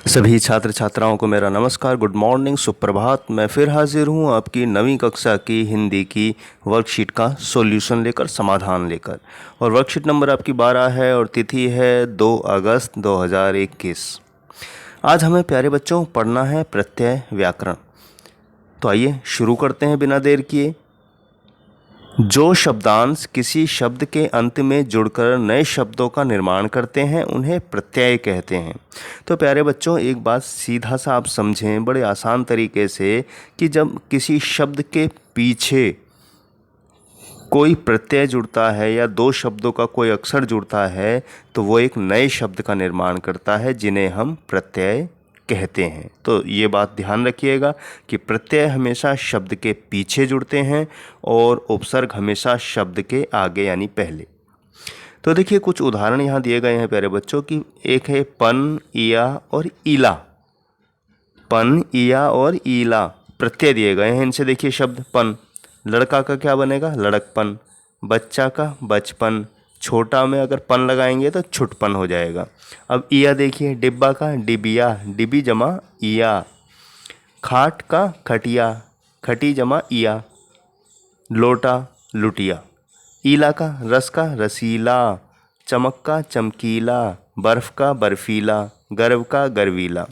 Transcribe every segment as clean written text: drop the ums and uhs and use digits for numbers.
सभी छात्र छात्राओं को मेरा नमस्कार, गुड मॉर्निंग, सुप्रभात। मैं फिर हाजिर हूँ आपकी नवीं कक्षा की हिंदी की वर्कशीट का सॉल्यूशन लेकर, समाधान लेकर। और वर्कशीट नंबर आपकी 12 है और तिथि है 2 अगस्त 2021। आज हमें प्यारे बच्चों पढ़ना है प्रत्यय व्याकरण। तो आइए शुरू करते हैं बिना देर किए। जो शब्दांश किसी शब्द के अंत में जुड़कर नए शब्दों का निर्माण करते हैं उन्हें प्रत्यय कहते हैं। तो प्यारे बच्चों, एक बात सीधा सा आप समझें बड़े आसान तरीके से कि जब किसी शब्द के पीछे कोई प्रत्यय जुड़ता है या दो शब्दों का कोई अक्षर जुड़ता है तो वो एक नए शब्द का निर्माण करता है जिन्हें हम प्रत्यय कहते हैं। तो ये बात ध्यान रखिएगा कि प्रत्यय हमेशा शब्द के पीछे जुड़ते हैं और उपसर्ग हमेशा शब्द के आगे यानी पहले। तो देखिए कुछ उदाहरण यहाँ दिए गए हैं प्यारे बच्चों की। एक है पन, इया और ईला। पन, इया और ईला प्रत्यय दिए गए हैं। इनसे देखिए शब्द पन, लड़का का क्या बनेगा? लड़कपन। बच्चा का बचपन। छोटा में अगर पन लगाएंगे तो छुटपन हो जाएगा। अब इया देखिए, डिब्बा का डिबिया, डिबी जमा इया। खाट का खटिया, खटी जमा इया। लोटा लुटिया। ईला का रस का रसीला। चमक का चमकीला। बर्फ़ का बर्फीला। गर्व का गर्वीला।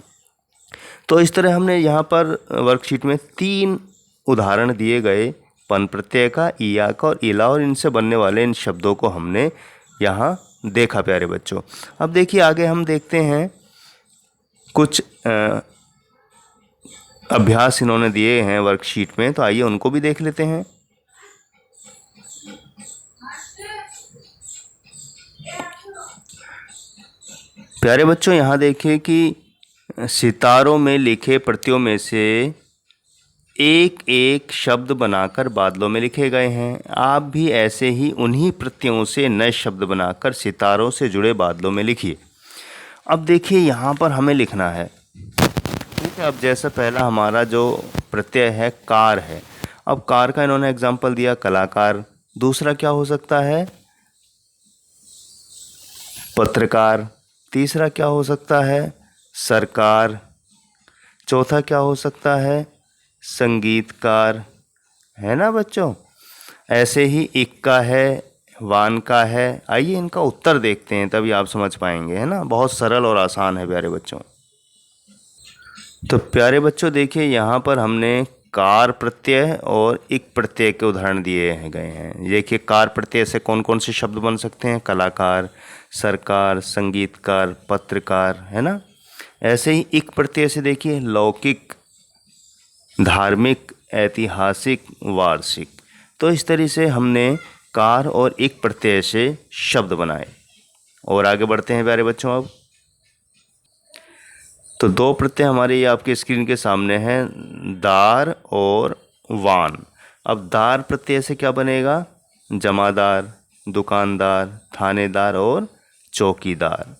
तो इस तरह हमने यहाँ पर वर्कशीट में 3 उदाहरण दिए गए, पन प्रत्यय का, इया का और ईला, और इनसे बनने वाले इन शब्दों को हमने यहाँ देखा प्यारे बच्चों। अब देखिए आगे हम देखते हैं कुछ अभ्यास इन्होंने दिए हैं वर्कशीट में, तो आइए उनको भी देख लेते हैं। प्यारे बच्चों यहाँ देखिए कि सितारों में लिखे प्रत्ययों में से एक एक शब्द बनाकर बादलों में लिखे गए हैं। आप भी ऐसे ही उन्हीं प्रत्ययों से नए शब्द बनाकर सितारों से जुड़े बादलों में लिखिए। अब देखिए यहाँ पर हमें लिखना है, ठीक है। अब जैसा पहला हमारा जो प्रत्यय है कार है। अब कार का इन्होंने एग्जाम्पल दिया कलाकार। दूसरा क्या हो सकता है? पत्रकार। तीसरा क्या हो सकता है? सरकार। चौथा क्या हो सकता है? संगीतकार। है ना बच्चों? ऐसे ही इक का है, वान का है। आइए इनका उत्तर देखते हैं, तभी आप समझ पाएंगे, है ना। बहुत सरल और आसान है प्यारे बच्चों। तो प्यारे बच्चों देखिए यहाँ पर हमने कार प्रत्यय और इक प्रत्यय के उदाहरण दिए गए हैं। देखिए कार प्रत्यय से कौन कौन से शब्द बन सकते हैं? कलाकार, सरकार, संगीतकार, पत्रकार, है ना। ऐसे ही इक प्रत्यय से देखिए लौकिक, धार्मिक, ऐतिहासिक, वार्षिक। तो इस तरह से हमने कार और इक प्रत्यय से शब्द बनाए। और आगे बढ़ते हैं प्यारे बच्चों। अब तो 2 प्रत्यय हमारे ये आपके स्क्रीन के सामने हैं, दार और वान। अब दार प्रत्यय से क्या बनेगा? जमादार, दुकानदार, थानेदार और चौकीदार।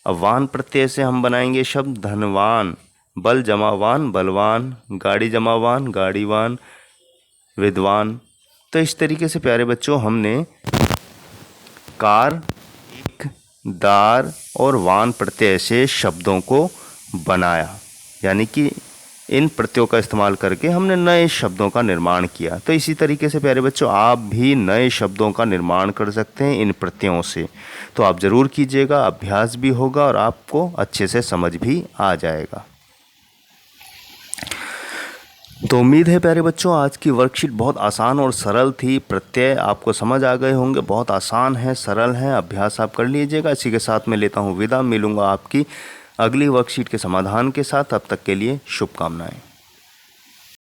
अब वान प्रत्यय से हम बनाएंगे शब्द धनवान, बल जमावान, बलवान, गाड़ी जमावान, गाड़ीवान, विद्वान। तो इस तरीके से प्यारे बच्चों हमने कार, इक, दार और वान प्रत्यय से शब्दों को बनाया, यानी कि इन प्रत्ययों का इस्तेमाल करके हमने नए शब्दों का निर्माण किया। तो इसी तरीके से प्यारे बच्चों आप भी नए शब्दों का निर्माण कर सकते हैं इन प्रत्ययों से। तो आप ज़रूर कीजिएगा, अभ्यास भी होगा और आपको अच्छे से समझ भी आ जाएगा। तो उम्मीद है प्यारे बच्चों आज की वर्कशीट बहुत आसान और सरल थी। प्रत्यय आपको समझ आ गए होंगे, बहुत आसान है, सरल है। अभ्यास आप कर लीजिएगा। इसी के साथ मैं लेता हूँ विदा। मिलूँगा आपकी अगली वर्कशीट के समाधान के साथ। तब तक के लिए शुभकामनाएं।